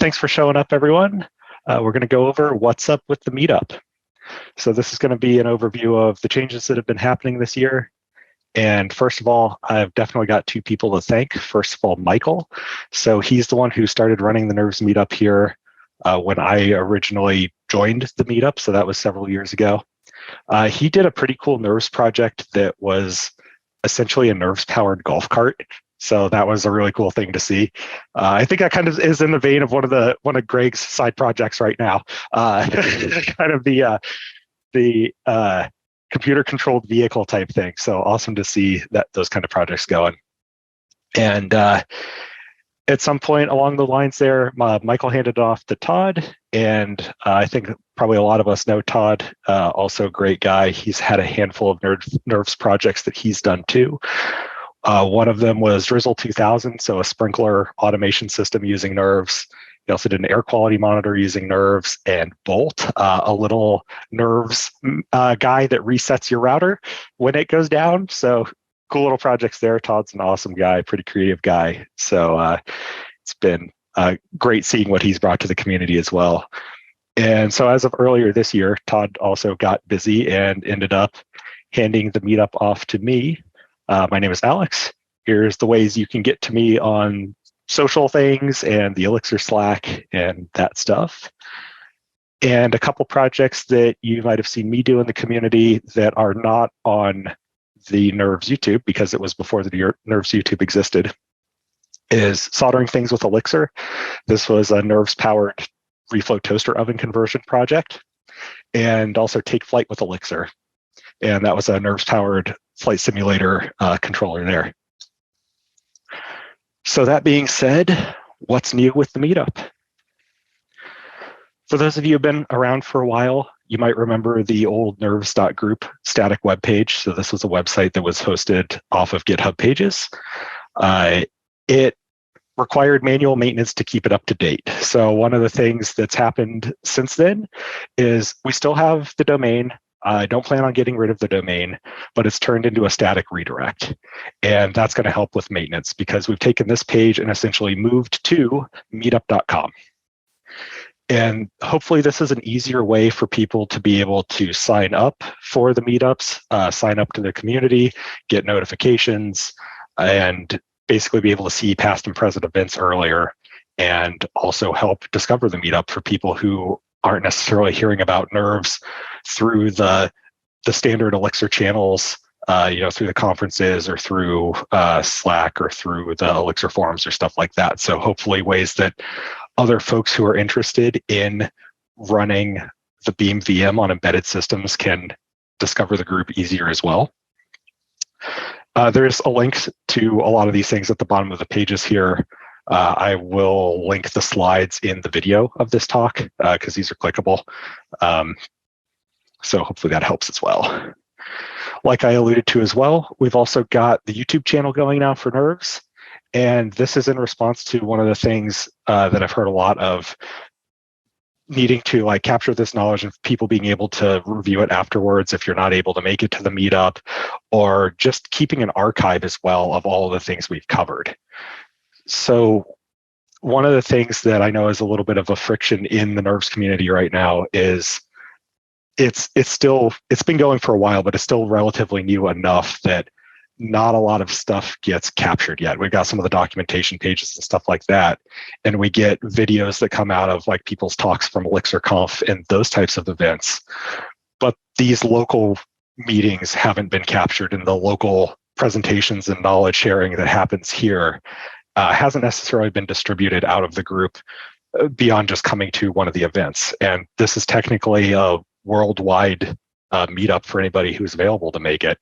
Thanks for showing up, everyone. We're going to go over what's up with the Meetup. So this is going to be an overview of the changes that have been happening this year. And first of all, I've definitely got two people to thank. First of all, Michael. So he's the one who started running the Nerves Meetup here when I originally joined the Meetup. So that was several years ago. He did a pretty cool Nerves project that was essentially a Nerves-powered golf cart. So that was a really cool thing to see. I think that kind of is in the vein of one of Greg's side projects right now. Kind of the computer-controlled vehicle type thing. So awesome to see those kind of projects going. And at some point along the lines there, Michael handed it off to Todd, and I think probably a lot of us know Todd. Also a great guy. He's had a handful of Nerves projects that he's done too. One of them was Drizzle 2000, so a sprinkler automation system using Nerves. He also did an air quality monitor using Nerves, and Bolt, a little Nerves guy that resets your router when it goes down. So cool little projects there. Todd's an awesome guy, pretty creative guy. So it's been great seeing what he's brought to the community as well. And so as of earlier this year, Todd also got busy and ended up handing the Meetup off to me. My name is Alex. Here's the ways you can get to me on social things and the Elixir Slack and that stuff. And a couple projects that you might have seen me do in the community that are not on the Nerves YouTube, because it was before the Nerves YouTube existed, is soldering things with Elixir. This was a Nerves-powered reflow toaster oven conversion project, and also Take Flight with Elixir. And that was a Nerves-powered flight simulator controller there. So that being said, what's new with the Meetup? For those of you who've been around for a while, you might remember the old nerves.group static web page. So this was a website that was hosted off of GitHub pages. It required manual maintenance to keep it up to date. So one of the things that's happened since then is we still have the domain. I don't plan on getting rid of the domain, but it's turned into a static redirect. And that's going to help with maintenance because we've taken this page and essentially moved to meetup.com. And hopefully this is an easier way for people to be able to sign up for the meetups, sign up to the community, get notifications, and basically be able to see past and present events earlier, and also help discover the meetup for people who aren't necessarily hearing about Nerves through the standard Elixir channels, through the conferences or through Slack or through the Elixir forums or stuff like that. So hopefully ways that other folks who are interested in running the Beam VM on embedded systems can discover the group easier as well. There's a link to a lot of these things at the bottom of the pages here. I will link the slides in the video of this talk because these are clickable. So hopefully that helps as well. Like I alluded to as well, we've also got the YouTube channel going now for Nerves. And this is in response to one of the things that I've heard a lot of, needing to capture this knowledge and people being able to review it afterwards if you're not able to make it to the meetup, or just keeping an archive as well of all the things we've covered. So one of the things that I know is a little bit of a friction in the Nerves community right now is it's been going for a while, but it's still relatively new enough that not a lot of stuff gets captured yet. We've got some of the documentation pages and stuff like that, and we get videos that come out of people's talks from ElixirConf and those types of events. But these local meetings haven't been captured, and the local presentations and knowledge sharing that happens here hasn't necessarily been distributed out of the group beyond just coming to one of the events. And this is technically a worldwide meetup for anybody who's available to make it.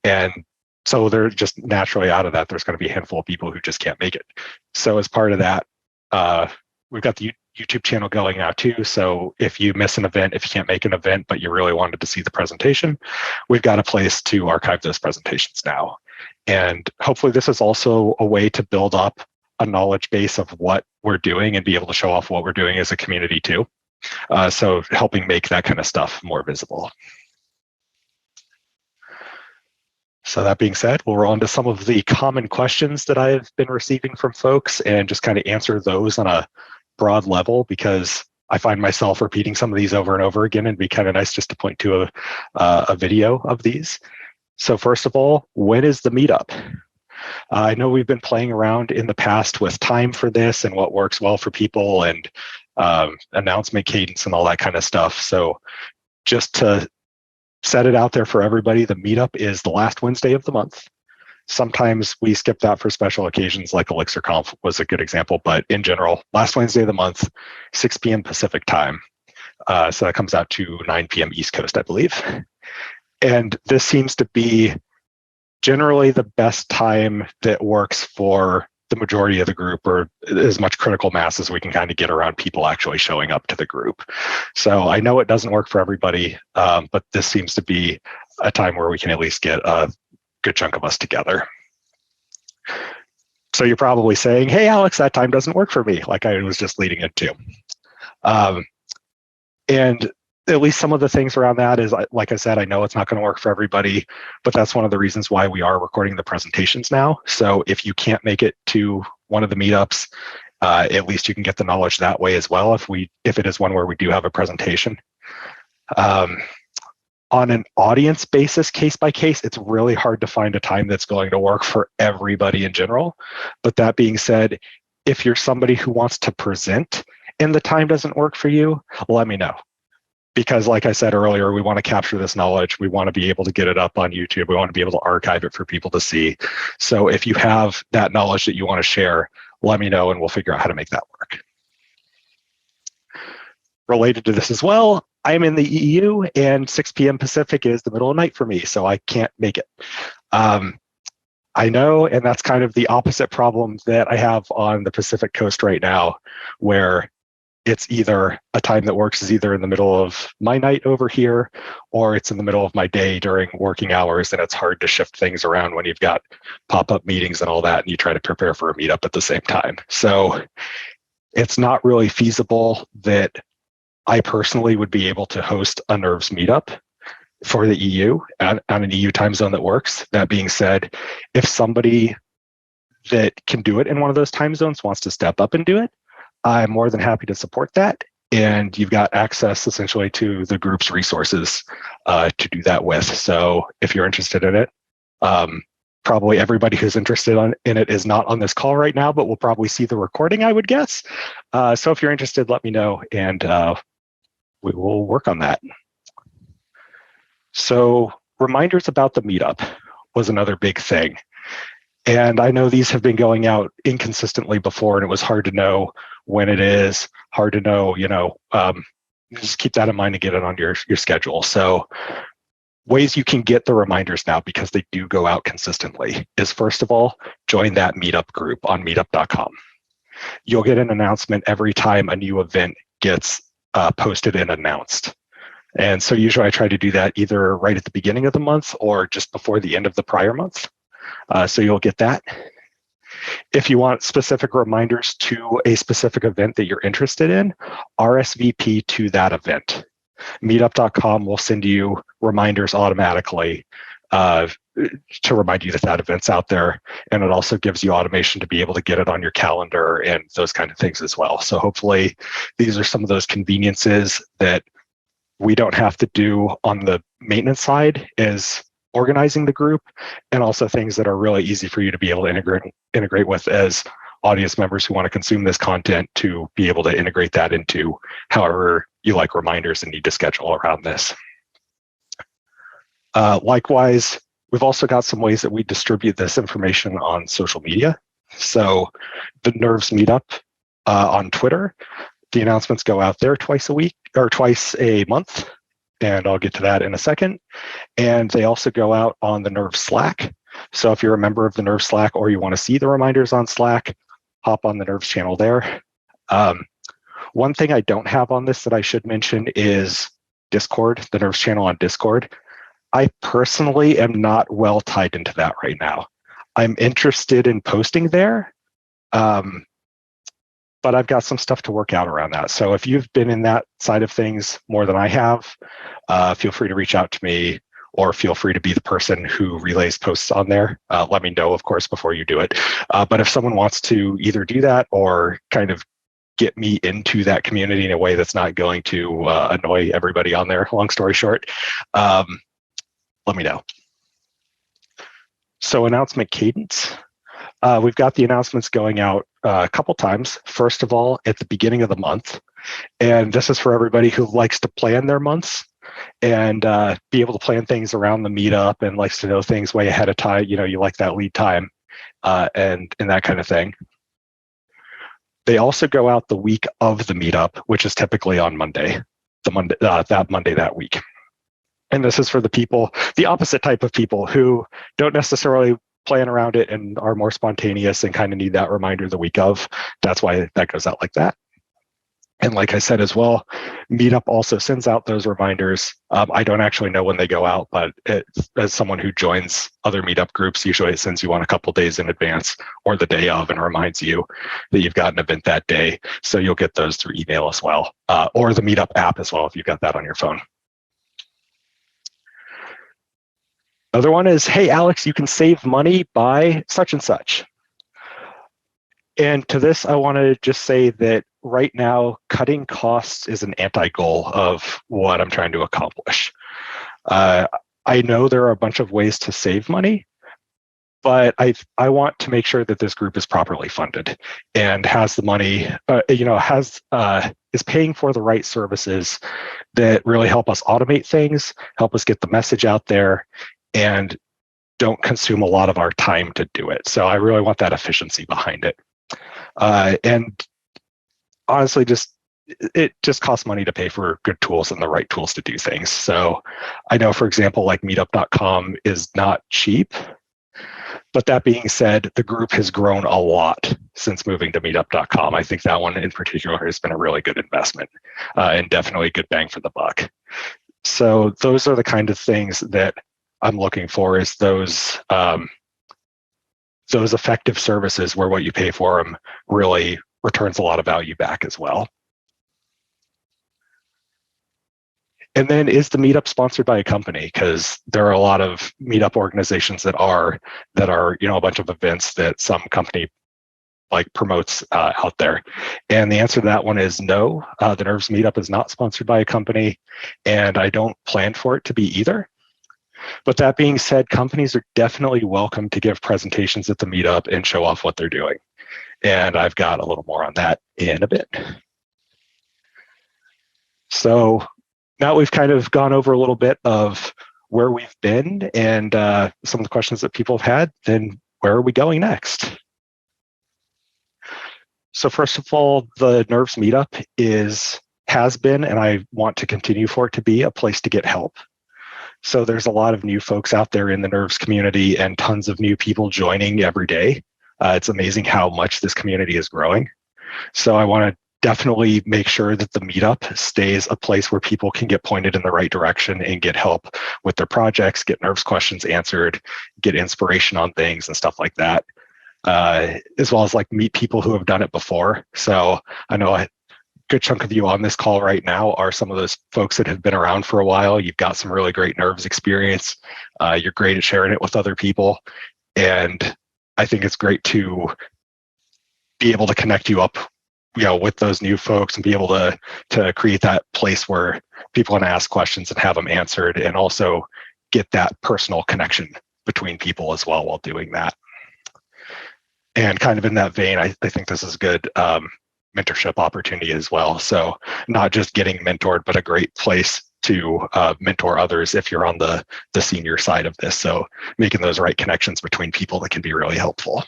And so they're just naturally out of that, there's going to be a handful of people who just can't make it. So as part of that, we've got the YouTube channel going now too. So if you miss an event, if you can't make an event, but you really wanted to see the presentation, we've got a place to archive those presentations now. And hopefully this is also a way to build up a knowledge base of what we're doing and be able to show off what we're doing as a community too. So helping make that kind of stuff more visible. So that being said, we'll roll into some of the common questions that I've been receiving from folks and just kind of answer those on a broad level because I find myself repeating some of these over and over again, and it'd be kind of nice just to point to a video of these. So first of all, when is the meetup? I know we've been playing around in the past with time for this and what works well for people and announcement cadence and all that kind of stuff. So just to set it out there for everybody, the meetup is the last Wednesday of the month. Sometimes we skip that for special occasions, like Elixir Conf was a good example, but in general, last Wednesday of the month, 6 p.m. Pacific time. So that comes out to 9 p.m. East Coast, I believe. And this seems to be generally the best time that works for the majority of the group, or as much critical mass as we can kind of get around people actually showing up to the group. So I know it doesn't work for everybody, but this seems to be a time where we can at least get a good chunk of us together. So you're probably saying, hey, Alex, that time doesn't work for me, like I was just leading into. And at least some of the things around that is, like I said, I know it's not going to work for everybody, but that's one of the reasons why we are recording the presentations now. So if you can't make it to one of the meetups, at least you can get the knowledge that way as well if it is one where we do have a presentation. On an audience basis, case by case, it's really hard to find a time that's going to work for everybody in general. But that being said, if you're somebody who wants to present and the time doesn't work for you, let me know. Because like I said earlier, we want to capture this knowledge. We want to be able to get it up on YouTube. We want to be able to archive it for people to see. So if you have that knowledge that you want to share, let me know and we'll figure out how to make that work. Related to this as well, I'm in the EU and 6 p.m. Pacific is the middle of the night for me, so I can't make it. I know, and that's kind of the opposite problem that I have on the Pacific coast right now, where it's either a time that works is either in the middle of my night over here, or it's in the middle of my day during working hours, and it's hard to shift things around when you've got pop-up meetings and all that, and you try to prepare for a meetup at the same time. So it's not really feasible that I personally would be able to host a NERVS meetup for the EU on an EU time zone that works. That being said, if somebody that can do it in one of those time zones wants to step up and do it, I'm more than happy to support that. And you've got access essentially to the group's resources to do that with. So if you're interested in it, probably everybody who's interested in it is not on this call right now, but will probably see the recording, I would guess. So if you're interested, let me know and we will work on that. So reminders about the meetup was another big thing. And I know these have been going out inconsistently before, and it was hard to know when it is, hard to know, just keep that in mind and get it on your schedule. So ways you can get the reminders now, because they do go out consistently, is first of all, join that meetup group on meetup.com. You'll get an announcement every time a new event gets posted and announced. And so usually I try to do that either right at the beginning of the month or just before the end of the prior month. So you'll get that. If you want specific reminders to a specific event that you're interested in, RSVP to that event. Meetup.com will send you reminders automatically to remind you that that event's out there. And it also gives you automation to be able to get it on your calendar and those kind of things as well. So hopefully these are some of those conveniences that we don't have to do on the maintenance side, is organizing the group, and also things that are really easy for you to be able to integrate with as audience members who want to consume this content, to be able to integrate that into however you like reminders and need to schedule around this. Likewise, we've also got some ways that we distribute this information on social media. So the NERVS meetup on Twitter, the announcements go out there twice a week or twice a month, and I'll get to that in a second. And they also go out on the NERVS Slack. So if you're a member of the NERVS Slack or you want to see the reminders on Slack, hop on the NERVS channel there. One thing I don't have on this that I should mention is Discord, the NERVS channel on Discord. I personally am not well tied into that right now. I'm interested in posting there, but I've got some stuff to work out around that. So if you've been in that side of things more than I have, feel free to reach out to me, or feel free to be the person who relays posts on there. Let me know, of course, before you do it. But if someone wants to either do that or kind of get me into that community in a way that's not going to annoy everybody on there, long story short, let me know. So announcement cadence. We've got the announcements going out a couple times. First of all, at the beginning of the month. And this is for everybody who likes to plan their months and be able to plan things around the meetup and likes to know things way ahead of time. You know, you like that lead time and that kind of thing. They also go out the week of the meetup, which is typically on Monday, that Monday that week. And this is for the people, the opposite type of people who don't necessarily plan around it and are more spontaneous and kind of need that reminder the week of. That's why that goes out like that. And like I said as well, Meetup also sends out those reminders. I don't actually know when they go out, but as someone who joins other Meetup groups, usually it sends you one a couple days in advance or the day of and reminds you that you've got an event that day. So you'll get those through email as well, or the Meetup app as well if you've got that on your phone. Other one is, hey, Alex, you can save money by such and such. And to this, I want to just say that right now, cutting costs is an anti-goal of what I'm trying to accomplish. I know there are a bunch of ways to save money, but I want to make sure that this group is properly funded and has the money, is paying for the right services that really help us automate things, help us get the message out there, and don't consume a lot of our time to do it. So I really want that efficiency behind it. And honestly, it just costs money to pay for good tools and the right tools to do things. So I know, for example, like meetup.com is not cheap. But that being said, the group has grown a lot since moving to meetup.com. I think that one in particular has been a really good investment and definitely a good bang for the buck. So those are the kind of things that I'm looking for, is those effective services where what you pay for them really returns a lot of value back as well. And then, is the meetup sponsored by a company? Because there are a lot of meetup organizations that are a bunch of events that some company like promotes out there. And the answer to that one is no. The Nerves meetup is not sponsored by a company, and I don't plan for it to be either. But that being said, companies are definitely welcome to give presentations at the meetup and show off what they're doing. And I've got a little more on that in a bit. So now we've kind of gone over a little bit of where we've been and some of the questions that people have had, then where are we going next? So first of all, the Nerves meetup has been, and I want to continue for it to be, a place to get help. So there's a lot of new folks out there in the Nerves community and tons of new people joining every day. It's amazing how much this community is growing. So I want to definitely make sure that the meetup stays a place where people can get pointed in the right direction and get help with their projects, get Nerves questions answered, get inspiration on things and stuff like that, as well as like meet people who have done it before. So I know a good chunk of you on this call right now are some of those folks that have been around for a while. You've got some really great Nerves experience. You're great at sharing it with other people. And I think it's great to be able to connect you up with those new folks and be able to create that place where people can ask questions and have them answered, and also get that personal connection between people as well while doing that. And kind of in that vein, I think this is a good mentorship opportunity as well. So not just getting mentored, but a great place to mentor others if you're on the senior side of this. So making those right connections between people that can be really helpful.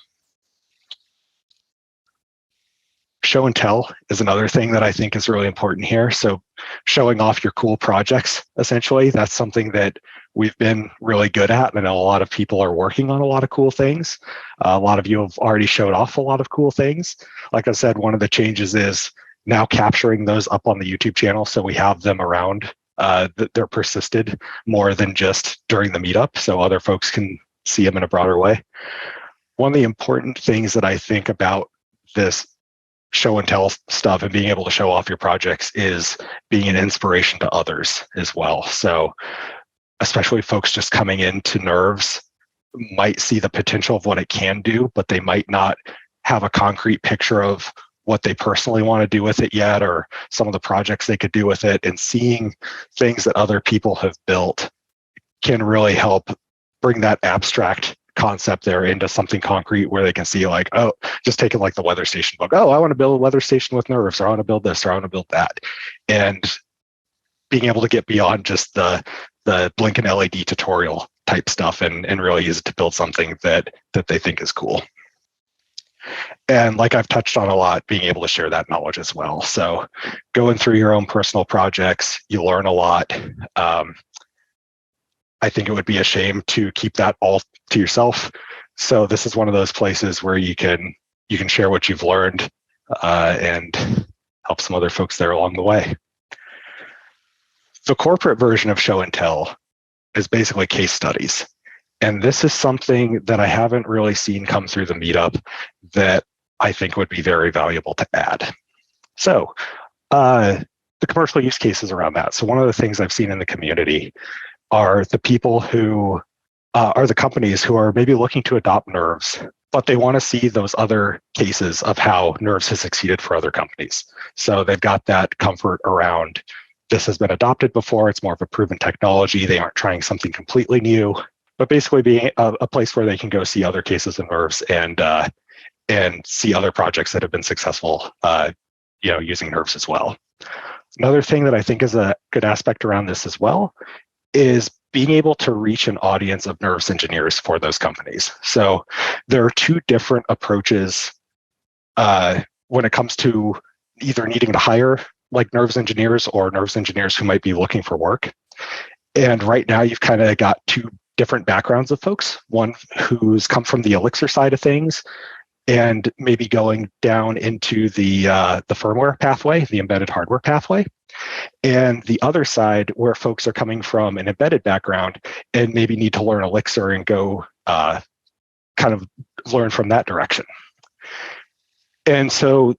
Show and tell is another thing that I think is really important here. So showing off your cool projects, essentially, that's something that we've been really good at. And I know a lot of people are working on a lot of cool things. A lot of you have already showed off a lot of cool things. Like I said, one of the changes is now capturing those up on the YouTube channel, so we have them around. They're persisted more than just during the meetup, so other folks can see them in a broader way. One of the important things that I think about this show and tell stuff and being able to show off your projects is being an inspiration to others as well. So especially folks just coming into Nerves might see the potential of what it can do, but they might not have a concrete picture of what they personally want to do with it yet, or some of the projects they could do with it, and seeing things that other people have built can really help bring that abstract concept there into something concrete where they can see like, oh, just taking like the weather station book. Oh, I want to build a weather station with nerves, or I want to build this, or I want to build that. And being able to get beyond just the blink and LED tutorial type stuff and really use it to build something that they think is cool. And like I've touched on a lot, being able to share that knowledge as well. So going through your own personal projects, you learn a lot. I think it would be a shame to keep that all to yourself. So this is one of those places where you can share what you've learned and help some other folks there along the way. The corporate version of show and tell is basically case studies. And this is something that I haven't really seen come through the meetup that I think would be very valuable to add. So the commercial use cases around that. So one of the things I've seen in the community are the people who are the companies who are maybe looking to adopt Nerves, but they want to see those other cases of how Nerves has succeeded for other companies. So they've got that comfort around this has been adopted before, it's more of a proven technology, they aren't trying something completely new, but basically being a place where they can go see other cases of Nerves and see other projects that have been successful using Nerves as well. Another thing that I think is a good aspect around this as well is being able to reach an audience of Nerves engineers for those companies. So there are two different approaches when it comes to either needing to hire like Nerves engineers or Nerves engineers who might be looking for work. And right now you've kind of got two different backgrounds of folks, one who's come from the Elixir side of things and maybe going down into the firmware pathway, the embedded hardware pathway. And the other side where folks are coming from an embedded background and maybe need to learn Elixir and go kind of learn from that direction. And so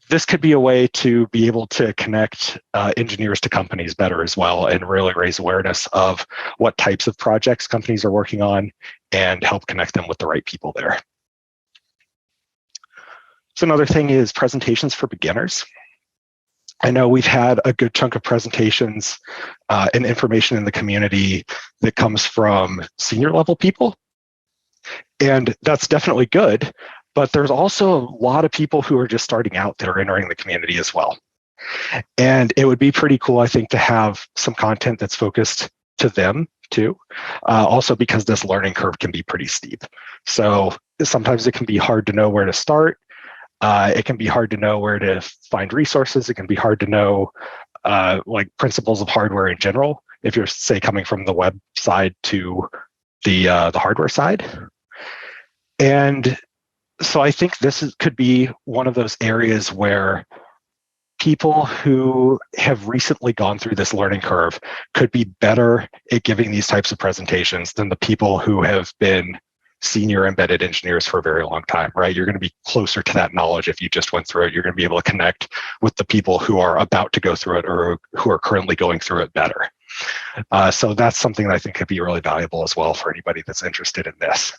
this could be a way to be able to connect engineers to companies better as well and really raise awareness of what types of projects companies are working on and help connect them with the right people there. So another thing is presentations for beginners. I know we've had a good chunk of presentations and information in the community that comes from senior level people. And that's definitely good, but there's also a lot of people who are just starting out that are entering the community as well. And it would be pretty cool, I think, to have some content that's focused to them too. Also because this learning curve can be pretty steep. So sometimes it can be hard to know where to start. It can be hard to know where to find resources. It can be hard to know like principles of hardware in general, if you're, say, coming from the web side to the hardware side. And so I think this could be one of those areas where people who have recently gone through this learning curve could be better at giving these types of presentations than the people who have been senior embedded engineers for a very long time, right? You're going to be closer to that knowledge if you just went through it. You're going to be able to connect with the people who are about to go through it or who are currently going through it better. So that's something that I think could be really valuable as well for anybody that's interested in this.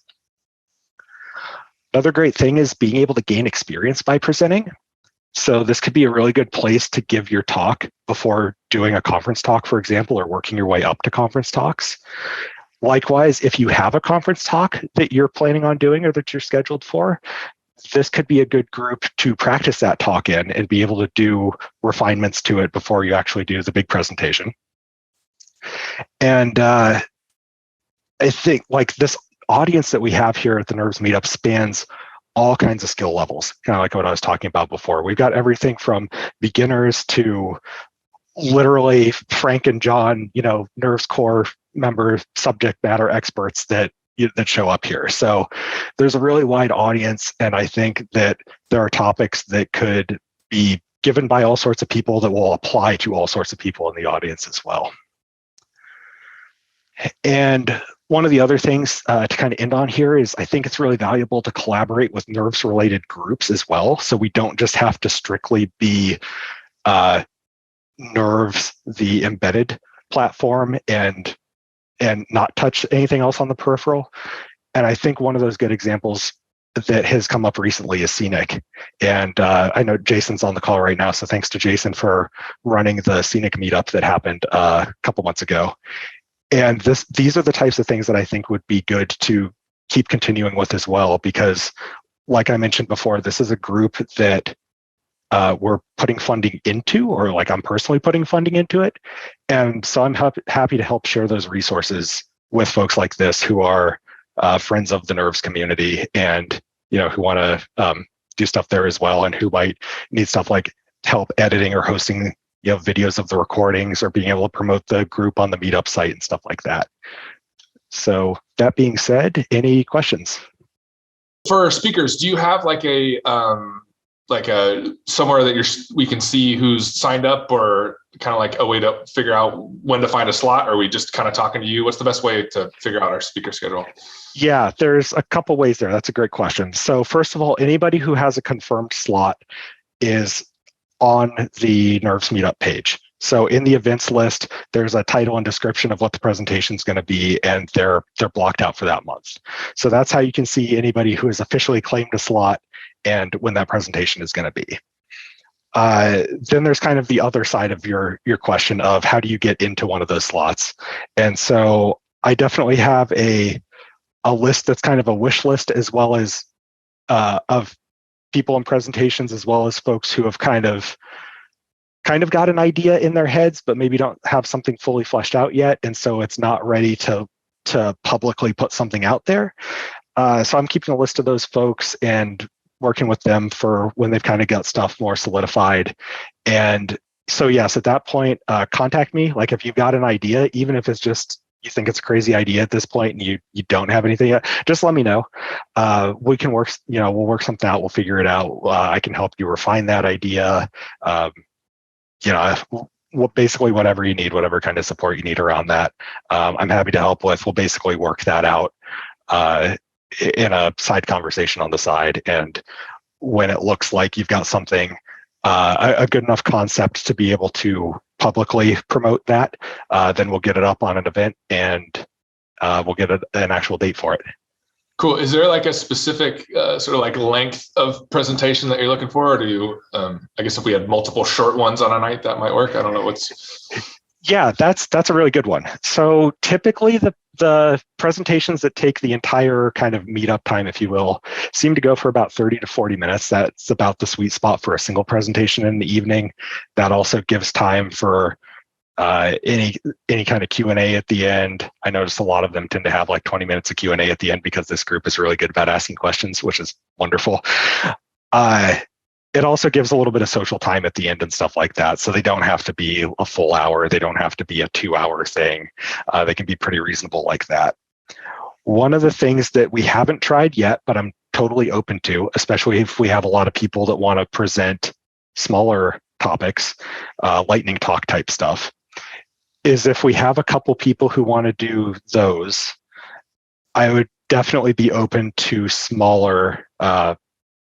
Another great thing is being able to gain experience by presenting. So this could be a really good place to give your talk before doing a conference talk, for example, or working your way up to conference talks. Likewise, if you have a conference talk that you're planning on doing or that you're scheduled for, this could be a good group to practice that talk in and be able to do refinements to it before you actually do the big presentation. And I think like this audience that we have here at the Nerves Meetup spans all kinds of skill levels, kind of like what I was talking about before. We've got everything from beginners to literally Frank and John, Nerves core member subject matter experts that show up here. So there's a really wide audience, and I think that there are topics that could be given by all sorts of people that will apply to all sorts of people in the audience as well. And one of the other things to kind of end on here is I think it's really valuable to collaborate with Nerves related groups as well. So we don't just have to strictly be Nerves, the embedded platform, and not touch anything else on the peripheral. And I think one of those good examples that has come up recently is Scenic. And I know Jason's on the call right now, so thanks to Jason for running the Scenic meetup that happened a couple months ago. And these are the types of things that I think would be good to keep continuing with as well, because like I mentioned before, this is a group that we're putting funding into, or like I'm personally putting funding into it. And so I'm happy to help share those resources with folks like this who are friends of the Nerves community and, who want to do stuff there as well, and who might need stuff like help editing or hosting, videos of the recordings, or being able to promote the group on the Meetup site and stuff like that. So that being said, any questions? For speakers, do you have like a somewhere that we can see who's signed up, or kind of like a way to figure out when to find a slot? Or are we just kind of talking to you? What's the best way to figure out our speaker schedule? Yeah, there's a couple ways there. That's a great question. So first of all, anybody who has a confirmed slot is on the Nerves Meetup page. So in the events list, there's a title and description of what the presentation is going to be, and they're blocked out for that month. So that's how you can see anybody who has officially claimed a slot and when that presentation is going to be. Then there's kind of the other side of your question of how do you get into one of those slots. And so I definitely have a list that's kind of a wish list, as well as of people in presentations, as well as folks who have kind of got an idea in their heads, but maybe don't have something fully fleshed out yet. And so it's not ready to publicly put something out there. So I'm keeping a list of those folks and working with them for when they've kind of got stuff more solidified. And so, yes, at that point, contact me. Like if you've got an idea, even if it's just, you think it's a crazy idea at this point and you don't have anything yet, just let me know. We can work, we'll work something out. We'll figure it out. I can help you refine that idea. Basically whatever you need, whatever kind of support you need around that, I'm happy to help with. We'll basically work that out in a side conversation on the side. And when it looks like you've got something, a good enough concept to be able to publicly promote that, then we'll get it up on an event, and we'll get an actual date for it. Cool. Is there like a specific sort of like length of presentation that you're looking for? Or do you, I guess if we had multiple short ones on a night, that might work. I don't know Yeah, that's a really good one. So typically the presentations that take the entire kind of meetup time, if you will, seem to go for about 30 to 40 minutes. That's about the sweet spot for a single presentation in the evening. That also gives time for any kind of Q&A at the end. I noticed a lot of them tend to have like 20 minutes of Q&A at the end, because this group is really good about asking questions, which is wonderful. It also gives a little bit of social time at the end and stuff like that. So they don't have to be a full hour. They don't have to be a 2-hour thing. They can be pretty reasonable like that. One of the things that we haven't tried yet, but I'm totally open to, especially if we have a lot of people that want to present smaller topics, lightning talk type stuff, is if we have a couple people who want to do those, I would definitely be open to smaller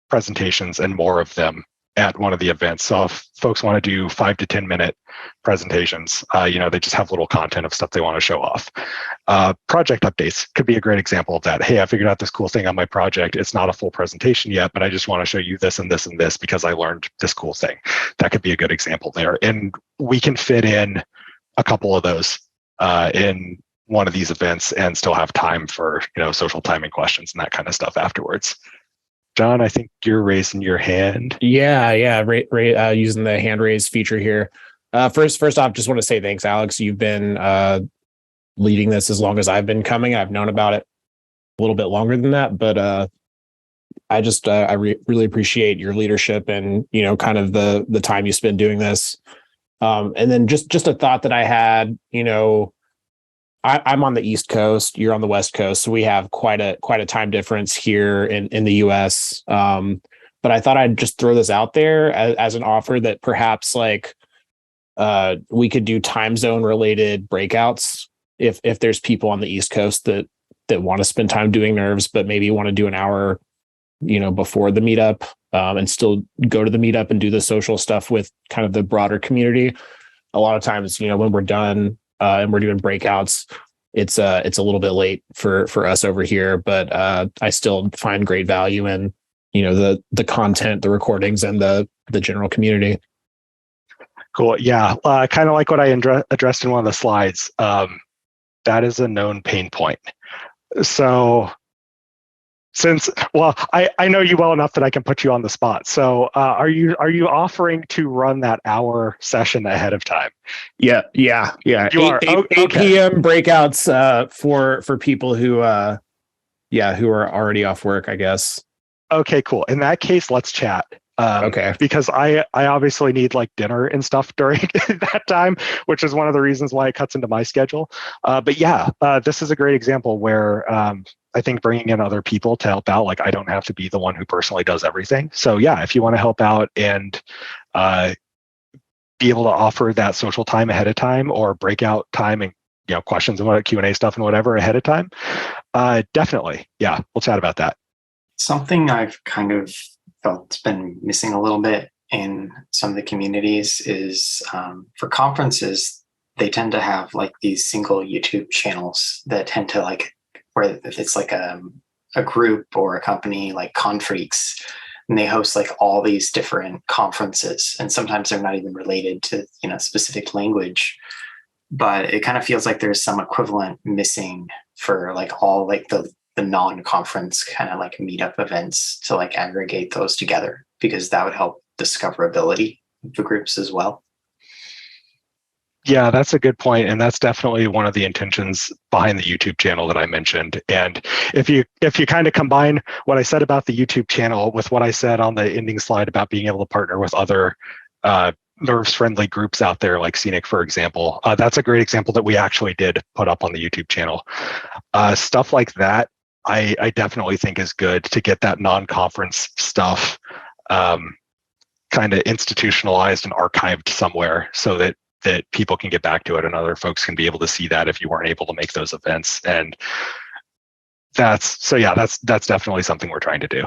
presentations and more of them at one of the events. So if folks want to do 5 to 10 minute presentations, they just have little content of stuff they want to show off. Project updates could be a great example of that. Hey, I figured out this cool thing on my project. It's not a full presentation yet, but I just want to show you this and this and this because I learned this cool thing. That could be a good example there. And we can fit in a couple of those in one of these events and still have time for, social timing questions and that kind of stuff afterwards. John, I think you're raising your hand. Yeah. Using the hand raise feature here. First off, just want to say thanks, Alex. You've been leading this as long as I've been coming. I've known about it a little bit longer than that, but I really appreciate your leadership and kind of the time you spend doing this. And then just a thought that I had. I'm on the East Coast, you're on the West Coast, so we have quite a time difference here in the US. But I thought I'd just throw this out there as an offer that perhaps we could do time zone related breakouts if there's people on the East Coast that want to spend time doing Nerves, but maybe want to do an hour, before the meetup, and still go to the meetup and do the social stuff with kind of the broader community. A lot of times, when we're done, and we're doing breakouts, it's a little bit late for us over here, but I still find great value in, the content, the recordings, and the general community. Cool. Yeah. Kind of like what I addressed in one of the slides. That is a known pain point. So I know you well enough that I can put you on the spot. So are you offering to run that hour session ahead of time? Yeah. You are. 8 p.m. breakouts for people who are already off work, I guess. Okay, cool. In that case, let's chat. Okay. Because I obviously need like dinner and stuff during that time, which is one of the reasons why it cuts into my schedule. But yeah, this is a great example where I think bringing in other people to help out, like I don't have to be the one who personally does everything. So yeah, if you want to help out and be able to offer that social time ahead of time or breakout time and questions and Q&A stuff and whatever ahead of time, definitely. Yeah, we'll chat about that. Something I've kind of felt been missing a little bit in some of the communities is for conferences, they tend to have like these single YouTube channels that tend to like, where if it's like a group or a company like Confreaks, and they host like all these different conferences, and sometimes they're not even related to specific language, but it kind of feels like there's some equivalent missing for like all like the non-conference kind of like meetup events to like aggregate those together, because that would help discoverability of the groups as well. Yeah, that's a good point, and that's definitely one of the intentions behind the YouTube channel that I mentioned. And if you kind of combine what I said about the YouTube channel with what I said on the ending slide about being able to partner with other nerves-friendly groups out there, like Scenic, for example, that's a great example that we actually did put up on the YouTube channel. Stuff like that, I definitely think is good to get that non-conference stuff kind of institutionalized and archived somewhere so that people can get back to it and other folks can be able to see that if you weren't able to make those events. And that's definitely something we're trying to do.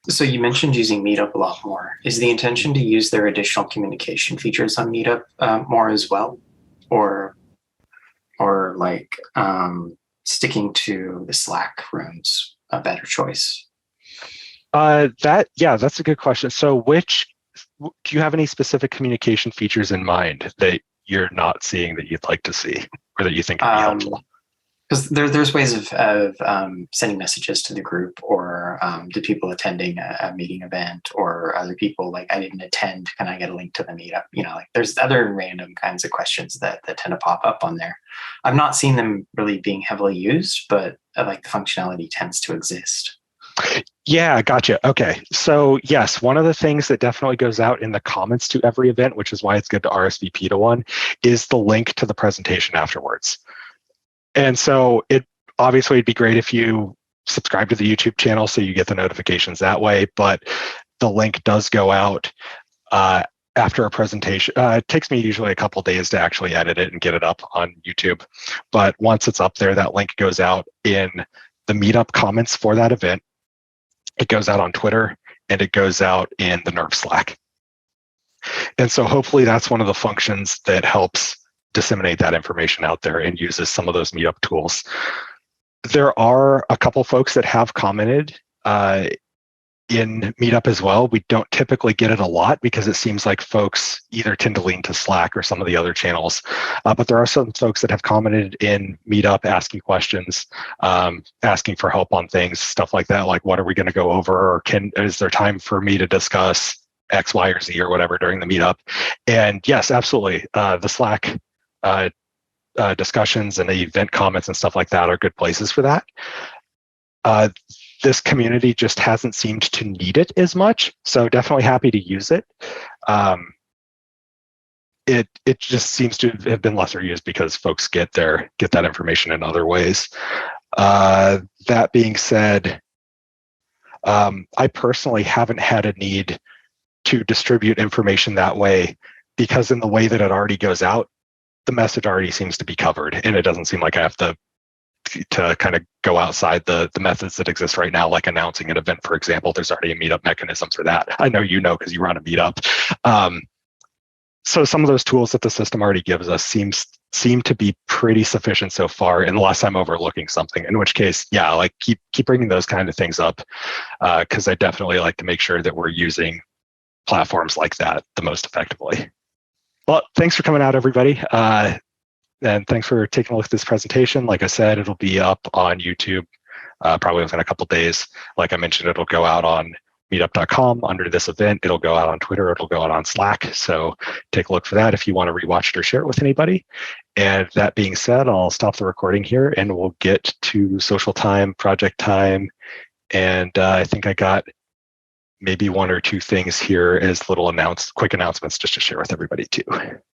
So you mentioned using Meetup a lot more. Is the intention to use their additional communication features on Meetup more as well? Or like sticking to the Slack rooms a better choice? That's a good question. So do you have any specific communication features in mind that you're not seeing that you'd like to see or that you think would be helpful? Because there's ways of sending messages to the group or to people attending a meeting event, or other people like, I didn't attend, can I get a link to the meetup? Like there's other random kinds of questions that tend to pop up on there. I've not seen them really being heavily used, but like the functionality tends to exist. Yeah, gotcha. Okay. So yes, one of the things that definitely goes out in the comments to every event, which is why it's good to RSVP to one, is the link to the presentation afterwards. And so it'd be great if you subscribe to the YouTube channel so you get the notifications that way, but the link does go out after a presentation. It takes me usually a couple days to actually edit it and get it up on YouTube. But once it's up there, that link goes out in the Meetup comments for that event. It goes out on Twitter, and it goes out in the Nerve Slack. And so hopefully that's one of the functions that helps disseminate that information out there and uses some of those Meetup tools. There are a couple folks that have commented in Meetup as well. We don't typically get it a lot because it seems like folks either tend to lean to Slack or some of the other channels. But there are some folks that have commented in Meetup asking questions, asking for help on things, stuff like that, like what are we going to go over, or is there time for me to discuss X, Y, or Z or whatever during the Meetup? And yes, absolutely. The Slack discussions and the event comments and stuff like that are good places for that. This community just hasn't seemed to need it as much, so definitely happy to use it. It just seems to have been lesser used because folks get that information in other ways. That being said, I personally haven't had a need to distribute information that way, because in the way that it already goes out, the message already seems to be covered, and it doesn't seem like I have to kind of go outside the methods that exist right now, like announcing an event, for example. There's already a Meetup mechanism for that. I know because you run a Meetup. So some of those tools that the system already gives us seems seem to be pretty sufficient so far, unless I'm overlooking something, in which case, yeah, like keep bringing those kind of things up, because I definitely like to make sure that we're using platforms like that the most effectively. Well, thanks for coming out, everybody. And thanks for taking a look at this presentation. Like I said, it'll be up on YouTube probably within a couple days. Like I mentioned, it'll go out on meetup.com under this event. It'll go out on Twitter. It'll go out on Slack. So take a look for that if you want to rewatch it or share it with anybody. And that being said, I'll stop the recording here and we'll get to social time, project time. And I think I got maybe one or two things here as little quick announcements just to share with everybody too.